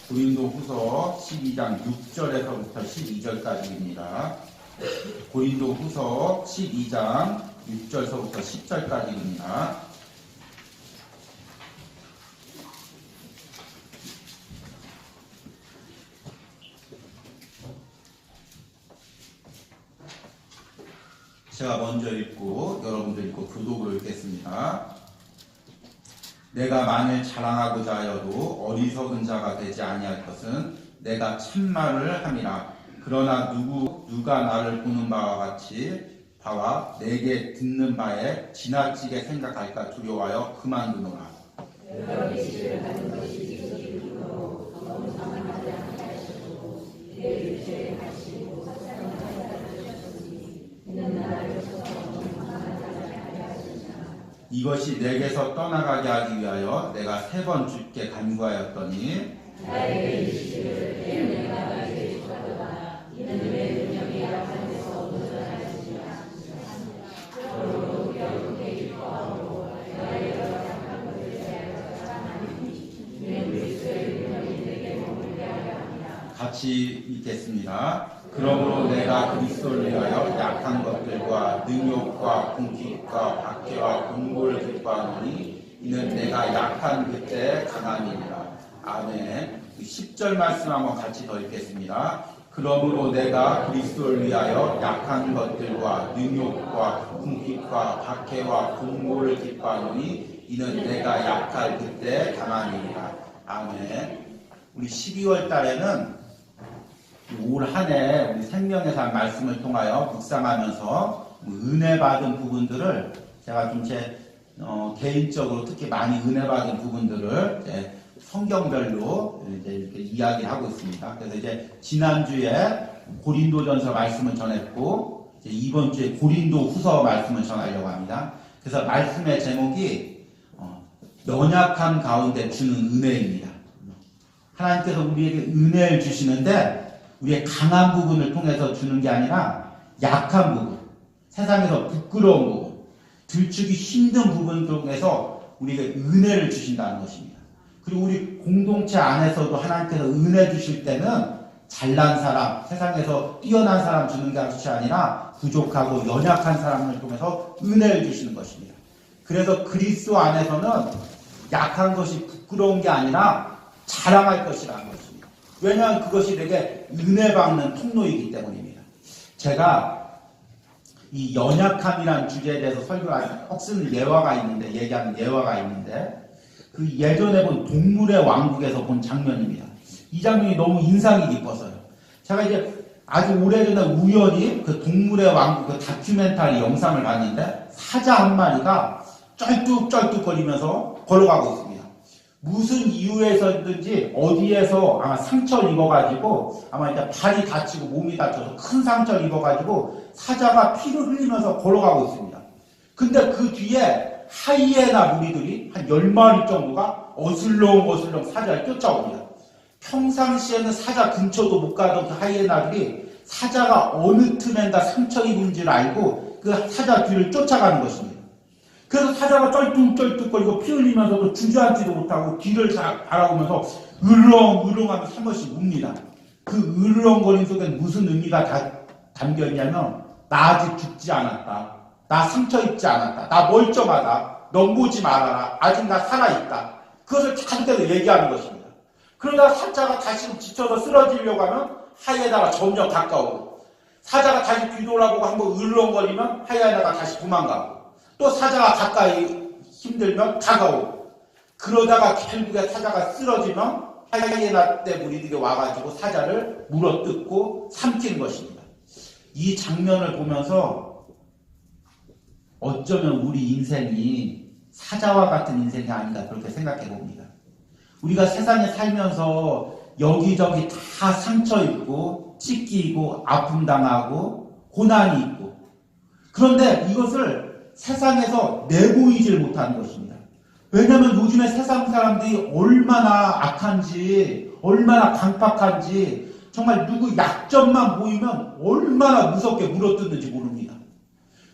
고린도후서 12장 6절에서부터 12절까지입니다. 고린도후서 12장 6절서부터 10절까지입니다. 제가 먼저 읽고 여러분들 읽고 교독으로 읽겠습니다. 내가 만일 자랑하고자 하여도 어리석은 자가 되지 아니할 것은 내가 참말을 함이라. 그러나 누가 나를 보는 바와 같이 바와 내게 듣는 바에 지나치게 생각할까 두려워하여 그만두노라. 이것이 내게서 떠나가게 하기 위하여 내가 3번 주께 간구하였더니 같이 읽겠습니다. 그러므로 내가 그리스도를 위하여 약한 것들과 능욕과 궁핍과 박해와 공고를 기뻐하노니 이는 내가 약한 그때 강함이니라. 아멘. 10절 말씀 한번 같이 더 읽겠습니다. 그러므로 내가 그리스도를 위하여 약한 것들과 능욕과 궁핍과 박해와 공고를 기뻐하노니 이는 내가 약할 그때 강함이니라. 아멘. 우리 12월 달에는 올 한 해 우리 생명의 삶 말씀을 통하여 묵상하면서 은혜 받은 부분들을 제가 좀 제 개인적으로 특히 많이 은혜 받은 부분들을 성경별로 이제 이렇게 이야기하고 있습니다. 그래서 이제 지난주에 고린도전서 말씀을 전했고 이제 이번 주에 고린도후서 말씀을 전하려고 합니다. 그래서 말씀의 제목이 연약함 가운데 주는 은혜입니다. 하나님께서 우리에게 은혜를 주시는데 우리의 강한 부분을 통해서 주는 게 아니라 약한 부분, 세상에서 부끄러운 부분, 들추기 힘든 부분 통해서 우리에게 은혜를 주신다는 것입니다. 그리고 우리 공동체 안에서도 하나님께서 은혜 주실 때는 잘난 사람, 세상에서 뛰어난 사람 주는 것이 아니라 부족하고 연약한 사람을 통해서 은혜를 주시는 것입니다. 그래서 그리스도 안에서는 약한 것이 부끄러운 게 아니라 자랑할 것이라는 것입니다. 왜냐하면 그것이 되게 은혜 받는 통로이기 때문입니다. 제가 이 연약함이라는 주제에 대해서 설교를 꼭 쓰는 얘기하는 예화가 있는데 그 예전에 본 동물의 왕국에서 본 장면입니다. 이 장면이 너무 인상이 깊어서요. 제가 이제 아주 오래전에 우연히 그 동물의 왕국 그 다큐멘터리 영상을 봤는데 사자 한 마리가 쩔뚝쩔뚝거리면서 걸어가고 있습니다. 무슨 이유에서든지 어디에서 아마 상처를 입어가지고 아마 이제 발이 다치고 몸이 다쳐서 큰 상처를 입어가지고 사자가 피를 흘리면서 걸어가고 있습니다. 근데 그 뒤에 하이에나 무리들이 한 10마리 정도가 어슬렁어슬렁 사자를 쫓아옵니다. 평상시에는 사자 근처도 못 가던 그 하이에나들이 사자가 어느 틈엔가 상처 입은 줄 알고 그 사자 뒤를 쫓아가는 것입니다. 그래서 사자가 쩔뚝쩔뚝거리고 피 흘리면서도 주저앉지도 못하고 뒤를 바라보면서 으렁으렁하면서 한 번씩 웁니다. 그 으렁거림 속엔 무슨 의미가 담겨있냐면 나 아직 죽지 않았다. 나 상처 입지 않았다. 나 멀쩡하다. 넌 보지 말아라. 아직 나 살아있다. 그것을 자기들로 얘기하는 것입니다. 그러다가 사자가 다시 지쳐서 쓰러지려고 하면 하이에나가 점점 가까우고 사자가 다시 뒤돌아보고 한번 으렁거리면 하이에나가 다시 도망가고 또 사자가 가까이 힘들면 다가오고 그러다가 결국에 사자가 쓰러지면 하이에나 때 무리들이 와가지고 사자를 물어뜯고 삼키는 것입니다. 이 장면을 보면서 어쩌면 우리 인생이 사자와 같은 인생이 아닌가 그렇게 생각해 봅니다. 우리가 세상에 살면서 여기저기 다 상처 입고 찢기고 아픔 당하고 고난이 있고 그런데 이것을 세상에서 내보이질 못하는 것입니다. 왜냐하면 요즘에 세상 사람들이 얼마나 악한지 얼마나 강팍한지 정말 누구 약점만 보이면 얼마나 무섭게 물어뜯는지 모릅니다.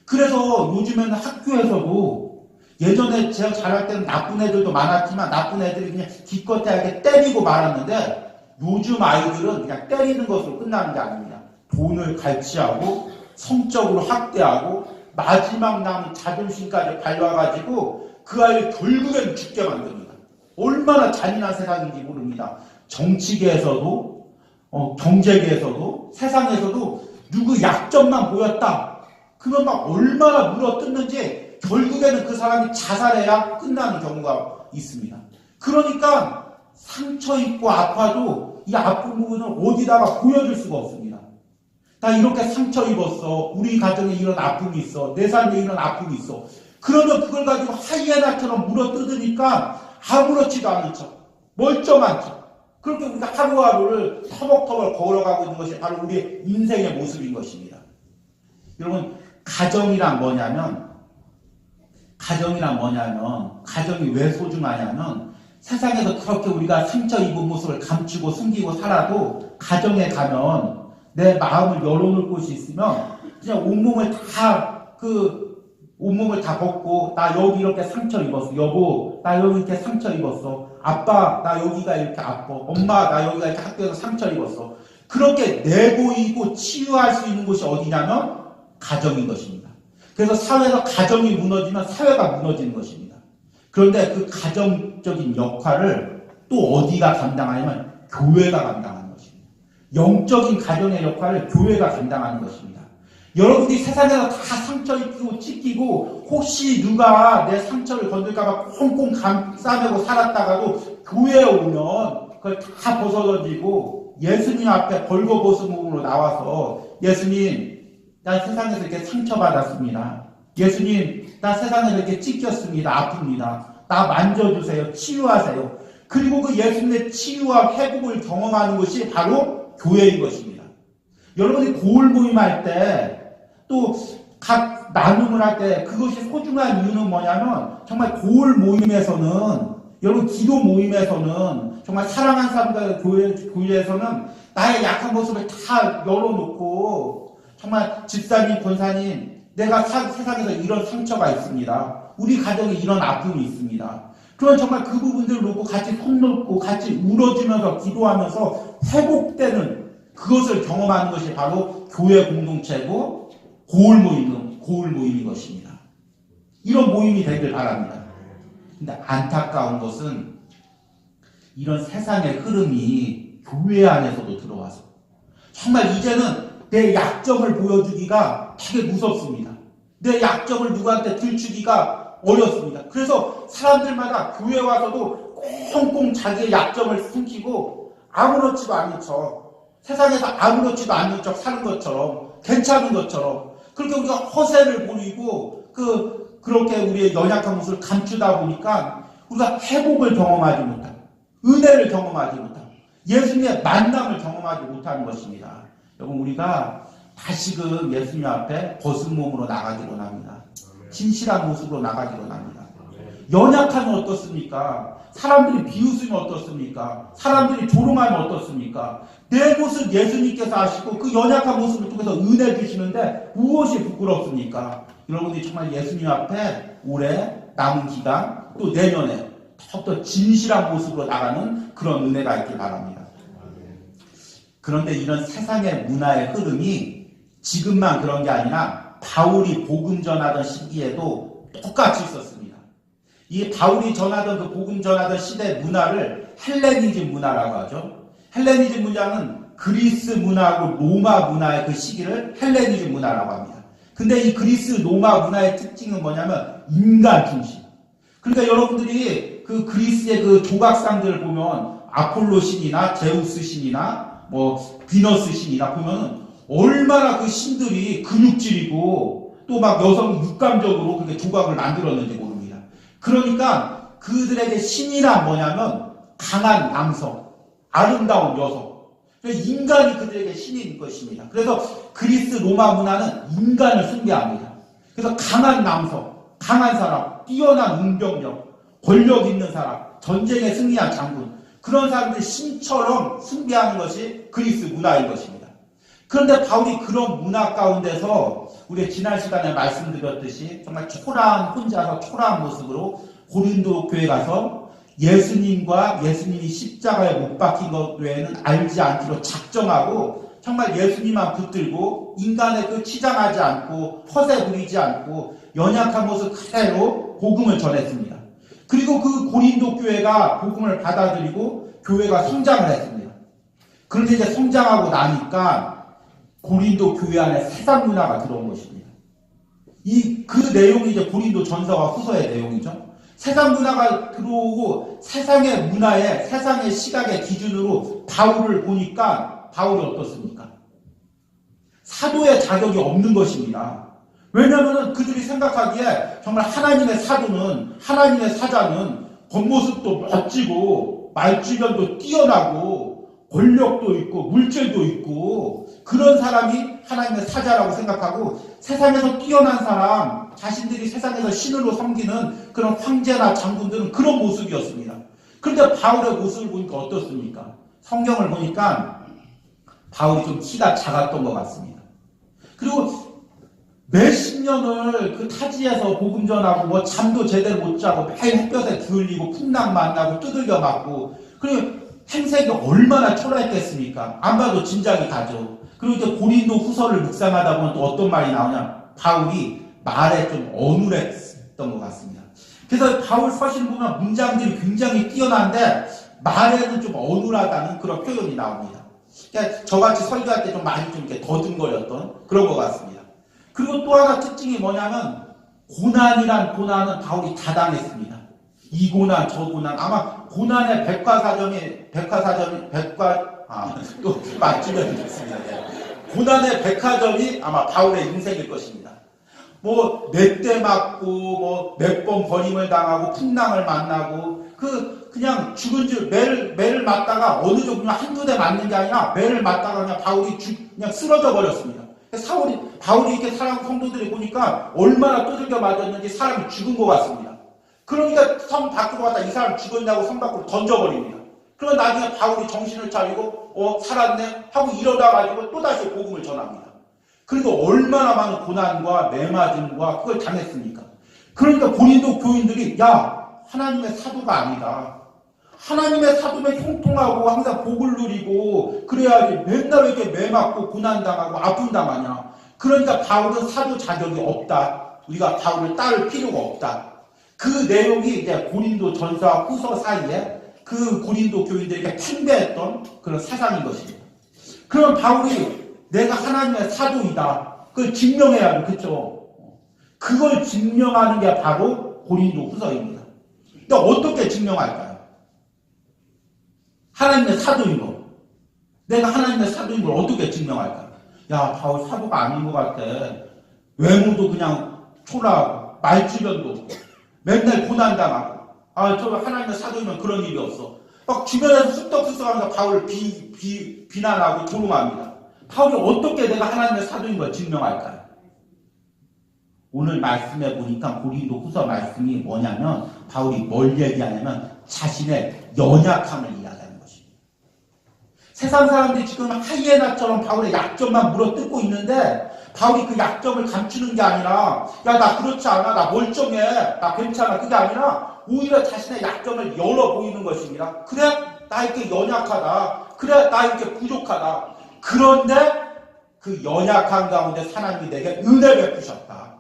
그래서 요즘에는 학교에서도 예전에 제가 잘할 때는 나쁜 애들도 많았지만 나쁜 애들이 그냥 기껏해야 때리고 말았는데 요즘 아이들은 그냥 때리는 것으로 끝나는 게 아닙니다. 돈을 갈취하고 성적으로 학대하고 마지막 남은 자존심까지 밟아가지고 그 아이를 결국엔 죽게 만듭니다. 얼마나 잔인한 세상인지 모릅니다. 정치계에서도 경제계에서도 세상에서도 누구 약점만 보였다. 그러면 막 얼마나 물어뜯는지 결국에는 그 사람이 자살해야 끝나는 경우가 있습니다. 그러니까 상처 입고 아파도 이 아픈 부분을 어디다가 보여줄 수가 없습니다. 나 이렇게 상처 입었어. 우리 가정에 이런 아픔이 있어. 내 삶에 이런 아픔이 있어. 그러면 그걸 가지고 하이에나처럼 물어뜯으니까 아무렇지도 않은 척, 멀쩡한 척. 그렇게 우리가 하루하루를 터벅터벅 걸어가고 있는 것이 바로 우리의 인생의 모습인 것입니다. 여러분, 가정이란 뭐냐면, 가정이 왜 소중하냐면, 세상에서 그렇게 우리가 상처 입은 모습을 감추고 숨기고 살아도, 가정에 가면 내 마음을 열어놓을 곳이 있으면, 그냥 온몸을 다 벗고, 나 여기 이렇게 상처 입었어. 여보, 나 여기 이렇게 상처 입었어. 아빠, 나 여기가 이렇게 아파. 엄마, 나 여기가 이렇게 학교에서 상처 입었어. 그렇게 내보이고 치유할 수 있는 곳이 어디냐면 가정인 것입니다. 그래서 사회에서 가정이 무너지면 사회가 무너지는 것입니다. 그런데 그 가정적인 역할을 또 어디가 감당하냐면 교회가 감당하는 것입니다. 영적인 가정의 역할을 교회가 감당하는 것입니다. 여러분이 세상에서 다 상처 입히고 찢기고 혹시 누가 내 상처를 건들까봐 꽁꽁 감싸매고 살았다가도 교회에 오면 그걸 다 벗어던지고 예수님 앞에 벌거벗은 나와서 예수님, 나 세상에서 이렇게 상처받았습니다. 예수님, 나 세상에서 이렇게 찢겼습니다. 아픕니다. 나 만져주세요. 치유하세요. 그리고 그 예수님의 치유와 회복을 경험하는 것이 바로 교회인 것입니다. 여러분이 고을 모임할 때 또 각 나눔을 할 때 그것이 소중한 이유는 뭐냐면 정말 고을 모임에서는 여러분 기도 모임에서는 정말 사랑하는 사람들 교회에서는 나의 약한 모습을 다 열어놓고 정말 집사님, 권사님 내가 세상에서 이런 상처가 있습니다. 우리 가정에 이런 아픔이 있습니다. 그럼 정말 그 부분들을 놓고 같이 손 놓고 같이 울어주면서 기도하면서 회복되는 그것을 경험하는 것이 바로 교회 공동체고 고을 모임인 것입니다. 이런 모임이 되길 바랍니다. 근데 안타까운 것은 이런 세상의 흐름이 교회 안에서도 들어와서 정말 이제는 내 약점을 보여주기가 되게 무섭습니다. 내 약점을 누구한테 들추기가 어렵습니다. 그래서 사람들마다 교회 와서도 꽁꽁 자기의 약점을 숨기고 아무렇지도 않은 척, 세상에서 아무렇지도 않은 척 사는 것처럼, 괜찮은 것처럼 그렇게 우리가 허세를 부리고 그렇게 우리의 연약한 모습을 감추다 보니까 우리가 회복을 경험하지 못하고 은혜를 경험하지 못하고 예수님의 만남을 경험하지 못하는 것입니다. 여러분, 우리가 다시금 예수님 앞에 벗은 몸으로 나가기로 합니다. 진실한 모습으로 나가기로 합니다. 연약하면 어떻습니까? 사람들이 비웃으면 어떻습니까? 사람들이 조롱하면 어떻습니까? 내 모습 예수님께서 아시고 그 연약한 모습을 통해서 은혜 주시는데 무엇이 부끄럽습니까? 여러분들이 정말 예수님 앞에 올해 남은 기간 또 내년에 더욱더 진실한 모습으로 나가는 그런 은혜가 있길 바랍니다. 그런데 이런 세상의 문화의 흐름이 지금만 그런 게 아니라 바울이 복음 전하던 시기에도 똑같이 있었습니다. 이 바울이 전하던 그 복음 전하던 시대 문화를 헬레니즘 문화라고 하죠. 헬레니즘 문화는 그리스 문화하고 로마 문화의 그 시기를 헬레니즘 문화라고 합니다. 근데 이 그리스 로마 문화의 특징은 뭐냐면 인간 중심. 그러니까 여러분들이 그 그리스의 그 조각상들을 보면 아폴로 신이나 제우스 신이나 비너스 신이나 보면은 얼마나 그 신들이 근육질이고 또 막 여성 육감적으로 그렇게 조각을 만들었는지 모릅니다. 그러니까 그들에게 신이란 뭐냐면 강한 남성, 아름다운 여성. 인간이 그들에게 신인 것입니다. 그래서 그리스 로마 문화는 인간을 숭배합니다. 그래서 강한 남성, 강한 사람, 뛰어난 운동력, 권력 있는 사람, 전쟁에 승리한 장군, 그런 사람들 신처럼 숭배하는 것이 그리스 문화인 것입니다. 그런데 바울이 그런 문화 가운데서 우리 지난 시간에 말씀드렸듯이 정말 혼자서 초라한 모습으로 고린도 교회 가서 예수님과 예수님이 십자가에 못 박힌 것 외에는 알지 않기로 작정하고 정말 예수님만 붙들고 인간의 그 치장하지 않고 허세 부리지 않고 연약한 모습 그대로 복음을 전했습니다. 그리고 그 고린도 교회가 복음을 받아들이고 교회가 성장을 했습니다. 그런데 이제 성장하고 나니까 고린도 교회 안에 세상 문화가 들어온 것입니다. 그 내용이 이제 고린도 전서와 후서의 내용이죠. 세상 문화가 들어오고 세상의 문화에 세상의 시각의 기준으로 바울을 보니까 바울이 어떻습니까? 사도의 자격이 없는 것입니다. 왜냐하면 그들이 생각하기에 정말 하나님의 사도는 하나님의 사자는 겉모습도 멋지고 말주변도 뛰어나고 권력도 있고 물질도 있고 그런 사람이 하나님의 사자라고 생각하고 세상에서 뛰어난 사람 자신들이 세상에서 신으로 섬기는 그런 황제나 장군들은 그런 모습이었습니다. 그런데 바울의 모습을 보니까 어떻습니까? 성경을 보니까 바울이 좀 키가 작았던 것 같습니다. 그리고 몇십 년을 그 타지에서 복음 전하고 뭐 잠도 제대로 못 자고 매일 햇볕에 기울리고 풍랑 만나고 두들겨 맞고 그리고 행색이 얼마나 초라했겠습니까? 안 봐도 짐작이 가죠. 그리고 이제 고린도 후서를 묵상하다 보면 또 어떤 말이 나오냐? 바울이 말에 좀 어눌했던 것 같습니다. 그래서 바울 서신 보면 문장들이 굉장히 뛰어난데 말에는 좀 어눌하다는 그런 표현이 나옵니다. 그러니까 저같이 설교할 때 좀 많이 좀 이렇게 더듬거렸던 그런 것 같습니다. 그리고 또 하나 특징이 뭐냐면 고난이란 고난은 바울이 다 당했습니다. 이 고난 저 고난 아마 고난의 또 맞추면 좋습니다. 고난의 백화점이 아마 바울의 인생일 것입니다. 뭐 몇 대 맞고 뭐 몇 번 버림을 당하고 풍랑을 만나고 그냥 죽은 줄 매를 맞다가 어느 정도 한두 대 맞는 게 아니라 매를 맞다가 그냥 바울이 그냥 쓰러져 버렸습니다. 바울이 이렇게 사람 성도들이 보니까 얼마나 두들겨 맞았는지 사람이 죽은 것 같습니다. 그러니까 성 밖으로 갔다 이 사람 죽었냐고 성 밖으로 던져버립니다. 그러면 나중에 바울이 정신을 차리고 살았네 하고 일어나 가지고 또다시 복음을 전합니다. 그리고 얼마나 많은 고난과 매맞음과 그걸 당했습니까? 그러니까 고린도 교인들이 야 하나님의 사도가 아니다. 하나님의 사도면 형통하고 항상 복을 누리고 그래야지 맨날 이렇게 매맞고 고난당하고 아픔당하냐. 그러니까 바울은 사도 자격이 없다. 우리가 바울을 따를 필요가 없다. 그 내용이 이제 고린도 전서와 후서 사이에 그 고린도 교인들에게 팽배했던 그런 사상인 것입니다. 그럼 바울이 내가 하나님의 사도이다. 그걸 증명해야 돼. 그렇죠? 그걸 증명하는 게 바로 고린도 후서입니다. 그러니까 어떻게 증명할까요? 하나님의 사도인 거. 내가 하나님의 사도인 걸 어떻게 증명할까요? 야, 바울 사도가 아닌 것 같아. 외모도 그냥 초라하고 말주변도 맨날 고난당하고 저 하나님의 사도이면 그런 일이 없어. 막 주변에서 쑥덕쑥덕하면서 바울을 비난하고 조롱합니다. 바울이 어떻게 내가 하나님의 사도인 걸 증명할까요? 오늘 말씀해 보니까 고린도 후서 말씀이 뭐냐면 바울이 뭘 얘기하냐면 자신의 연약함을 이야기하는 것입니다. 세상 사람들이 지금 하이에나처럼 바울의 약점만 물어뜯고 있는데 바울이 그 약점을 감추는 게 아니라 야 나 그렇지 않아 나 멀쩡해 나 괜찮아 그게 아니라 오히려 자신의 약점을 열어 보이는 것입니다. 그래 나 이렇게 연약하다 그래 나 이렇게 부족하다. 그런데 그 연약한 가운데 하나님이 내게 은혜 베푸셨다.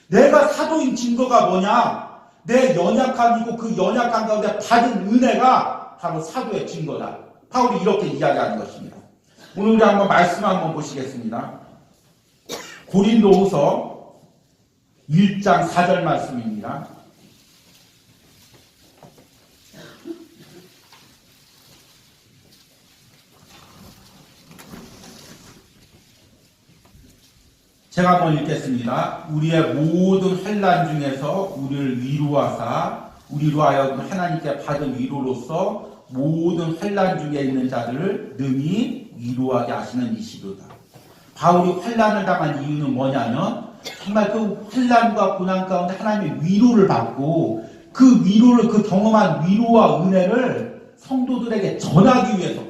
내가 사도인 증거가 뭐냐? 내 연약함이고 그 연약한 가운데 받은 은혜가 바로 사도의 증거다. 바울이 이렇게 이야기하는 것입니다. 오늘 우리 한번 말씀 한번 보시겠습니다. 고린도후서 1장 4절 말씀입니다. 제가 한번 읽겠습니다. 우리의 모든 환난 중에서 우리를 위로하사 우리로 하여금 하나님께 받은 위로로서 모든 환난 중에 있는 자들을 능히 위로하게 하시는 이시도다. 바울이 환난을 당한 이유는 뭐냐면 정말 그 환난과 고난 가운데 하나님의 위로를 받고 그 위로를 그 경험한 위로와 은혜를 성도들에게 전하기 위해서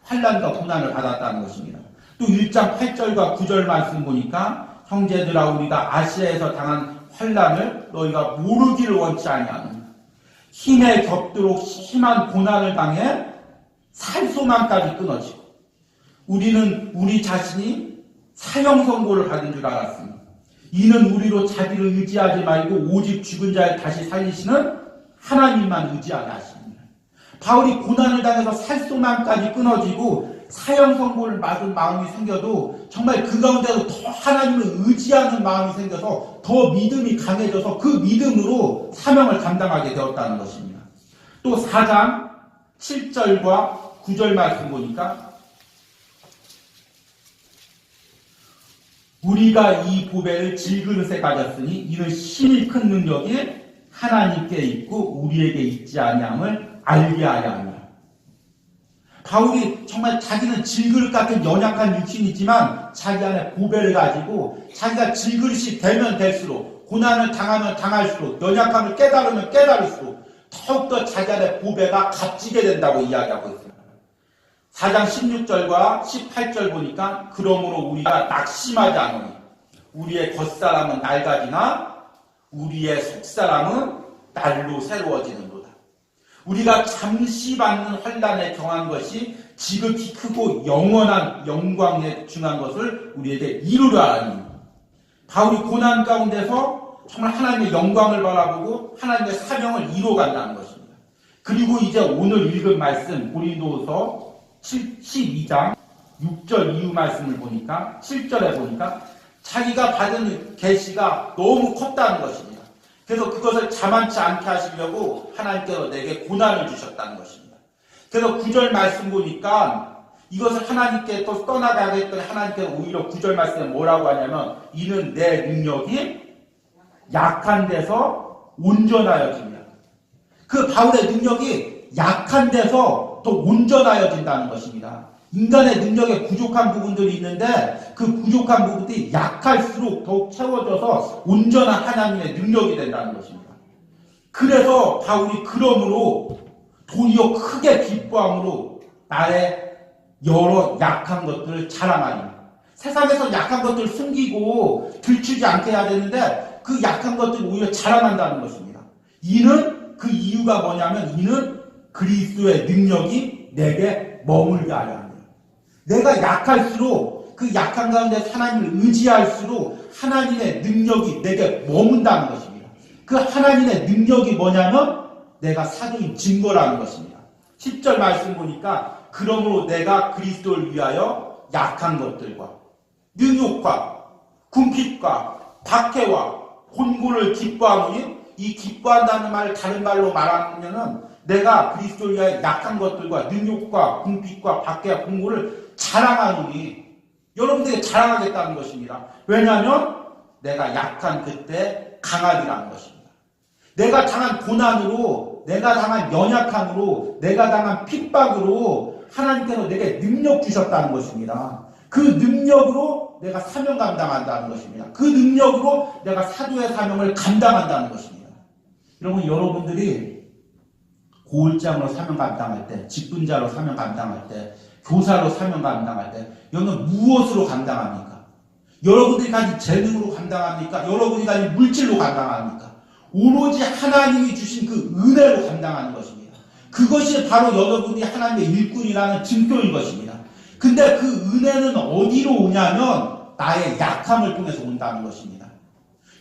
환난과 고난을 받았다는 것입니다. 또 1장 8절과 9절 말씀 보니까 형제들아 우리가 아시아에서 당한 환난을 너희가 모르기를 원치 아니하느냐. 힘에 겹도록 심한 고난을 당해 살 소망까지 끊어지고 우리는 우리 자신이 사형 선고를 받은 줄 알았습니다. 이는 우리로 자기를 의지하지 말고 오직 죽은 자를 다시 살리시는 하나님만 의지하게 하십니다. 바울이 고난을 당해서 살 소망까지 끊어지고 사형 선고를 받은 마음이 생겨도 정말 그 가운데서 더 하나님을 의지하는 마음이 생겨서 더 믿음이 강해져서 그 믿음으로 사명을 감당하게 되었다는 것입니다. 또 4장 7절과 9절 말씀 보니까 우리가 이 보배를 질그릇에 가졌으니 이는 힘이 큰 능력이 하나님께 있고 우리에게 있지 아니함을 알게 하려 합니다. 바울이 정말 자기는 질그릇 같은 연약한 육신이지만 자기 안에 보배를 가지고 자기가 질그릇이 되면 될수록 고난을 당하면 당할수록 연약함을 깨달으면 깨달을수록 더욱더 자기 안에 보배가 값지게 된다고 이야기하고 있습니다. 4장 16절과 18절 보니까 그러므로 우리가 낙심하지 않으니 우리의 겉사람은 낡아지나 우리의 속사람은 날로 새로워지는도다. 우리가 잠시 받는 환난에 경한 것이 지극히 크고 영원한 영광에 중한 것을 우리에게 이루려 하니 바울이 고난 가운데서 정말 하나님의 영광을 바라보고 하나님의 사명을 이루어간다는 것입니다. 그리고 이제 오늘 읽은 말씀 고린도서 12장 6절 이후 말씀을 보니까 7절에 보니까 자기가 받은 계시가 너무 컸다는 것입니다. 그래서 그것을 자만치 않게 하시려고 하나님께서 내게 고난을 주셨다는 것입니다. 그래서 9절 말씀 보니까 이것을 하나님께 또 떠나가게 했더니 하나님께서 오히려 9절 말씀에 뭐라고 하냐면 이는 내 능력이 약한 데서 온전하여집니다. 그 바울의 능력이 약한 데서 더 온전하여진다는 것입니다. 인간의 능력에 부족한 부분들이 있는데 그 부족한 부분들이 약할수록 더욱 채워져서 온전한 하나님의 능력이 된다는 것입니다. 그래서 바울이 그러므로 도리어 크게 기뻐함으로 나의 여러 약한 것들을 자랑하니 세상에서 약한 것들을 숨기고 들추지 않게 해야 되는데 그 약한 것들을 오히려 자랑한다는 것입니다. 이는 그 이유가 뭐냐면 이는 그리스도의 능력이 내게 머물게 하려 합니다. 내가 약할수록 그 약한 가운데 하나님을 의지할수록 하나님의 능력이 내게 머문다는 것입니다. 그 하나님의 능력이 뭐냐면 내가 사도인 증거라는 것입니다. 10절 말씀 보니까 그러므로 내가 그리스도를 위하여 약한 것들과 능욕과 궁핍과 박해와 곤고를 기뻐하노니 이 기뻐한다는 말을 다른 말로 말하면은 내가 그리스도를 위하여 약한 것들과 능욕과 궁핍과 박해와 곤고를 자랑하노니 여러분들이 자랑하겠다는 것입니다. 왜냐하면 내가 약한 그때 강하리라는 것입니다. 내가 당한 고난으로 내가 당한 연약함으로 내가 당한 핍박으로 하나님께서 내게 능력 주셨다는 것입니다. 그 능력으로 내가 사명 감당한다는 것입니다. 그 능력으로 내가 사도의 사명을 감당한다는 것입니다. 여러분들이 고울장으로 사명 감당할 때, 직분자로 사명 감당할 때, 교사로 사명 감당할 때 여러분 무엇으로 감당합니까? 여러분들이 가진 재능으로 감당합니까? 여러분이 가진 물질로 감당합니까? 오로지 하나님이 주신 그 은혜로 감당하는 것입니다. 그것이 바로 여러분이 하나님의 일꾼이라는 증표인 것입니다. 근데 그 은혜는 어디로 오냐면 나의 약함을 통해서 온다는 것입니다.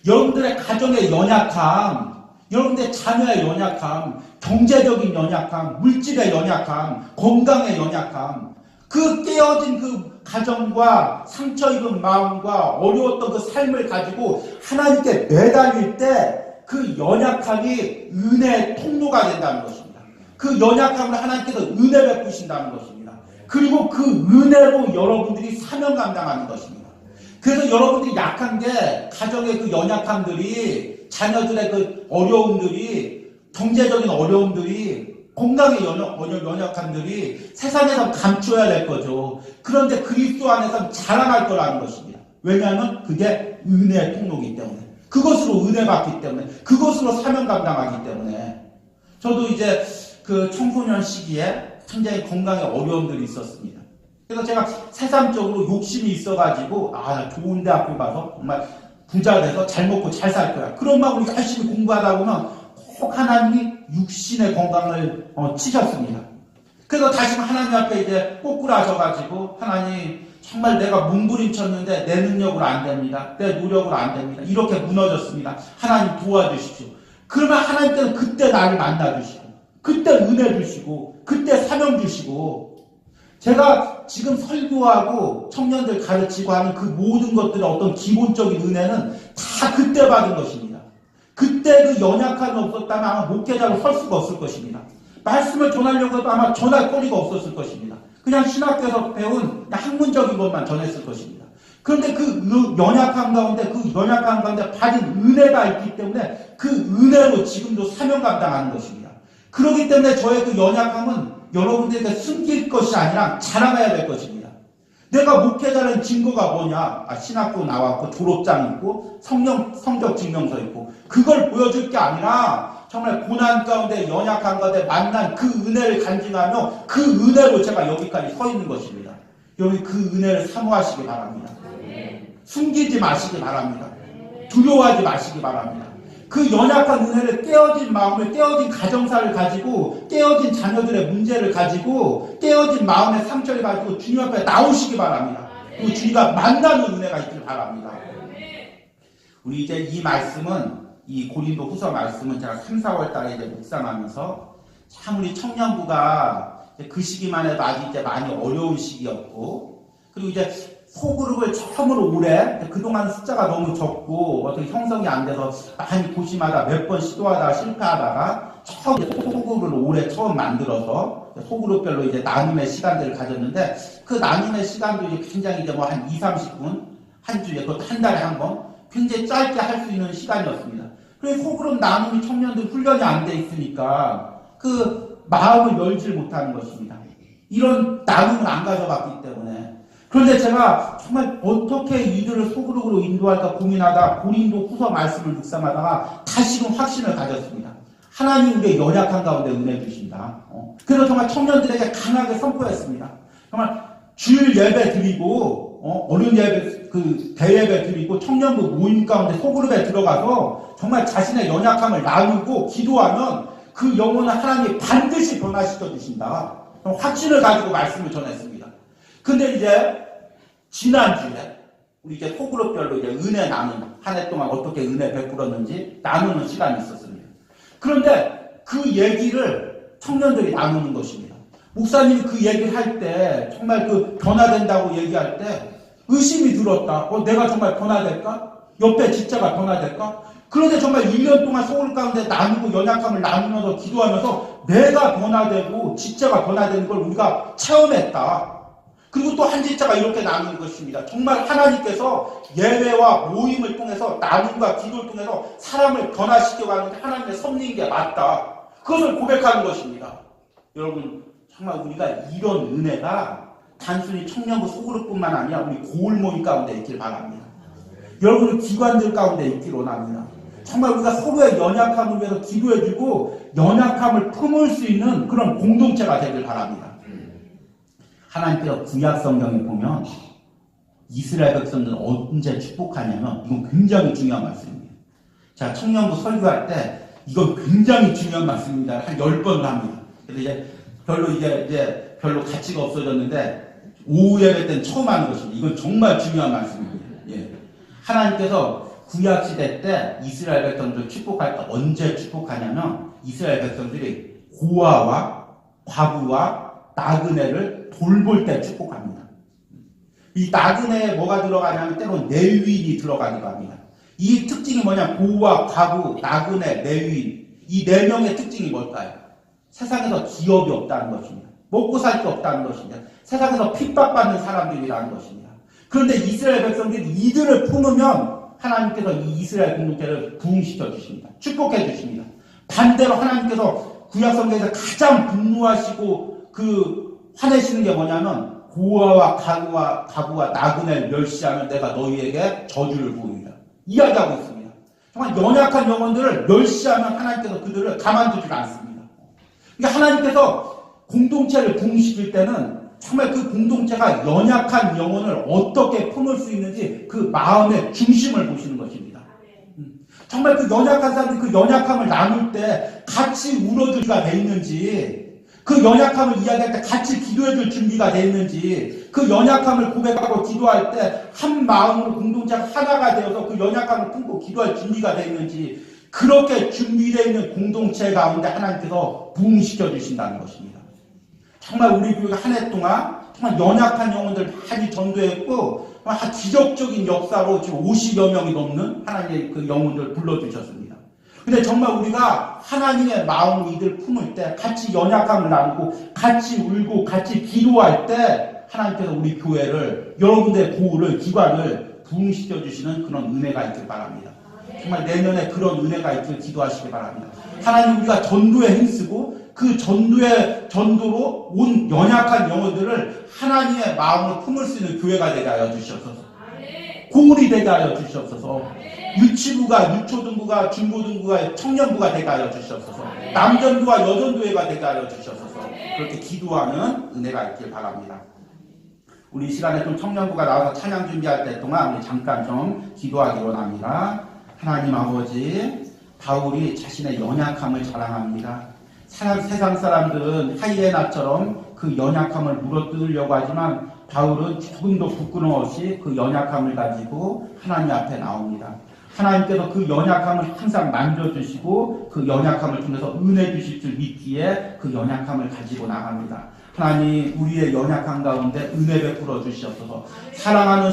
여러분들의 가정의 연약함, 여러분들의 자녀의 연약함, 경제적인 연약함, 물질의 연약함, 건강의 연약함, 그 깨어진 그 가정과 상처 입은 마음과 어려웠던 그 삶을 가지고 하나님께 매달릴 때 그 연약함이 은혜의 통로가 된다는 것입니다. 그 연약함을 하나님께서 은혜 베푸신다는 것입니다. 그리고 그 은혜로 여러분들이 사명 감당하는 것입니다. 그래서 여러분들이 약한 게 가정의 그 연약함들이 자녀들의 그 어려움들이 경제적인 어려움들이 건강의 연약함들이 세상에서 감춰야 될 거죠. 그런데 그리스도 안에서 자랑할 거라는 것입니다. 왜냐하면 그게 은혜의 통로이기 때문에 그것으로 은혜 받기 때문에 그것으로 사명 감당하기 때문에 저도 이제 그 청소년 시기에 굉장히 건강에 어려움들이 있었습니다. 그래서 제가 세상적으로 욕심이 있어가지고 나 좋은 대학교 가서 정말 부자 돼서 잘 먹고 잘 살 거야. 그런 마음으로 열심히 공부하다 보면 꼭 하나님이 육신의 건강을 치셨습니다. 그래서 다시 하나님 앞에 이제 꼬꾸라져가지고 하나님 정말 내가 몸부림쳤는데 내 능력으로 안 됩니다. 내 노력으로 안 됩니다. 이렇게 무너졌습니다. 하나님 도와주십시오. 그러면 하나님께서 그때 나를 만나주시고 그때 은혜 주시고 그때 사명 주시고 제가 지금 설교하고 청년들 가르치고 하는 그 모든 것들의 어떤 기본적인 은혜는 다 그때 받은 것입니다. 그때 그 연약함이 없었다면 아마 목회자로 설 수가 없을 것입니다. 말씀을 전하려고 해도 아마 전할 거리가 없었을 것입니다. 그냥 신학교에서 배운 학문적인 것만 전했을 것입니다. 그런데 그 연약함 가운데 받은 은혜가 있기 때문에 그 은혜로 지금도 사명 감당하는 것입니다. 그렇기 때문에 저의 그 연약함은 여러분들에게 숨길 것이 아니라 자랑해야 될 것입니다. 내가 목회자라는 증거가 뭐냐? 신학교 나왔고 졸업장 있고 성적 증명서 있고 그걸 보여줄 게 아니라 정말 고난 가운데 연약한 가운데 만난 그 은혜를 간증하며 그 은혜로 제가 여기까지 서 있는 것입니다. 여기 그 은혜를 사모하시기 바랍니다. 숨기지 마시기 바랍니다. 두려워하지 마시기 바랍니다. 그 연약한 은혜를 깨어진 마음을, 깨어진 가정사를 가지고, 깨어진 자녀들의 문제를 가지고, 깨어진 마음의 상처를 가지고 주님 앞에 나오시기 바랍니다. 그리고 주님과 만나는 은혜가 있길 바랍니다. 우리 이제 이 말씀은, 이 고린도 후서 말씀은 제가 3, 4월 달에 이제 묵상하면서 참 우리 청년부가 그 시기만 해도 아직 이제 많이 어려운 시기였고, 그리고 이제 소그룹을 처음으로 올해 그동안 숫자가 너무 적고 어떻게 형성이 안 돼서 많이 고심하다 몇 번 시도하다가 실패하다가 처음 소그룹을 올해 처음 만들어서 소그룹별로 이제 나눔의 시간들을 가졌는데 그 나눔의 시간도 이제 굉장히 이제 뭐 한 2, 30분 한 주에 그것도 한 달에 한 번 굉장히 짧게 할 수 있는 시간이었습니다. 그래서 소그룹 나눔이 청년들 훈련이 안 돼 있으니까 그 마음을 열지 못하는 것입니다. 이런 나눔을 안 가져봤기 때문에. 그런데 제가 정말 어떻게 이들을 소그룹으로 인도할까 고민하다 고린도 후서 말씀을 묵상하다가 다시금 확신을 가졌습니다. 하나님 우리의 연약한 가운데 은혜 주신다. 그래서 정말 청년들에게 강하게 선포했습니다. 정말 주일 예배 드리고 어른 예배 대예배 드리고 청년부 모임 가운데 소그룹에 들어가서 정말 자신의 연약함을 나누고 기도하면 그 영혼을 하나님이 반드시 변화시켜 주신다. 확신을 가지고 말씀을 전했습니다. 근데 이제 지난주에 우리 이제 소그룹별로 이제 은혜 나누는 한 해 동안 어떻게 은혜 베풀었는지 나누는 시간이 있었습니다. 그런데 그 얘기를 청년들이 나누는 것입니다. 목사님이 그 얘기를 할 때 정말 그 변화된다고 얘기할 때 의심이 들었다. 내가 정말 변화될까? 옆에 지자가 변화될까? 그런데 정말 1년 동안 소그룹 가운데 나누고 연약함을 나누면서 기도하면서 내가 변화되고 지자가 변화되는 걸 우리가 체험했다. 그리고 또 한 지자가 이렇게 나누는 것입니다. 정말 하나님께서 예배와 모임을 통해서 나눔과 기도를 통해서 사람을 변화시켜가는 게 하나님의 섭리인 게 맞다. 그것을 고백하는 것입니다. 여러분 정말 우리가 이런 은혜가 단순히 청년부 소그룹뿐만 아니라 우리 고울 모임 가운데 있길 바랍니다. 여러분의 기관들 가운데 있길 원합니다. 정말 우리가 서로의 연약함을 위해서 기도해주고 연약함을 품을 수 있는 그런 공동체가 되길 바랍니다. 하나님께서 구약 성경에 보면 이스라엘 백성들은 언제 축복하냐면 이건 굉장히 중요한 말씀입니다. 자, 청년부 설교할 때 이건 굉장히 중요한 말씀입니다. 한 10번 합니다. 그래서 이제 별로 가치가 없어졌는데 오후 예배 때는 처음 하는 것입니다. 이건 정말 중요한 말씀입니다. 예. 하나님께서 구약 시대 때 이스라엘 백성들 축복할 때 언제 축복하냐면 이스라엘 백성들이 고아와 과부와 나그네를 돌볼 때 축복합니다. 이 나그네에 뭐가 들어가냐면 때로는 내위인이 들어가기도 합니다. 이 특징이 뭐냐? 고아, 과부, 나그네, 내위인. 이 4명의 특징이 뭘까요? 세상에서 기업이 없다는 것입니다. 먹고 살 게 없다는 것입니다. 세상에서 핍박받는 사람들이라는 것입니다. 그런데 이스라엘 백성들이 이들을 품으면 하나님께서 이 이스라엘 공동체를 부흥시켜 주십니다. 축복해 주십니다. 반대로 하나님께서 구약 성경에서 가장 분노하시고 화내시는 게 뭐냐면 고아와 가부와 나그네를 멸시하면 내가 너희에게 저주를 부으리라 이야기하고 있습니다. 정말 연약한 영혼들을 멸시하면 하나님께서 그들을 가만두지 않습니다. 그러니까 하나님께서 공동체를 부흥시킬 때는 정말 그 공동체가 연약한 영혼을 어떻게 품을 수 있는지 그 마음의 중심을 보시는 것입니다. 정말 그 연약한 사람들이 그 연약함을 나눌 때 같이 울어주기가 돼 있는지, 그 연약함을 이야기할 때 같이 기도해줄 준비가 돼 있는지, 그 연약함을 고백하고 기도할 때 한 마음으로 공동체 하나가 되어서 그 연약함을 품고 기도할 준비가 돼 있는지, 그렇게 준비되어 있는 공동체 가운데 하나님께서 부흥시켜 주신다는 것입니다. 정말 우리 교회가 한 해 동안 정말 연약한 영혼들 많이 전도했고, 기적적인 역사로 지금 50여 명이 넘는 하나님의 그 영혼들을 불러주셨습니다. 근데 정말 우리가 하나님의 마음으로 이들 품을 때, 같이 연약함을 나누고 같이 울고 같이 기도할 때 하나님께서 우리 교회를, 여러분들의 고울을, 기관을 부흥시켜 주시는 그런 은혜가 있길 바랍니다. 정말 내년에 그런 은혜가 있길 기도하시기 바랍니다. 하나님, 우리가 전도에 힘쓰고 그 전도로 온 연약한 영혼들을 하나님의 마음으로 품을 수 있는 교회가 되게 하여 주시옵소서. 고울이 되게 하여 주시옵소서. 유치부가, 유초등부가, 중고등부가, 청년부가 되게 하여 주시옵소서. 남전도와 여전도회가 되게 하여 주시옵소서. 그렇게 기도하는 은혜가 있길 바랍니다. 우리 이 시간에 좀 청년부가 나와서 찬양 준비할 때 동안 우리 잠깐 좀 기도하기 원합니다. 하나님 아버지, 바울이 자신의 연약함을 자랑합니다. 세상 사람들은 하이에나처럼 그 연약함을 물어뜯으려고 하지만 바울은 조금도 부끄러움 없이 그 연약함을 가지고 하나님 앞에 나옵니다. 하나님께서 그 연약함을 항상 만져주시고 그 연약함을 통해서 은혜 주실 줄 믿기에 그 연약함을 가지고 나갑니다. 하나님, 우리의 연약함 가운데 은혜 베풀어 주시옵소서. 사랑하는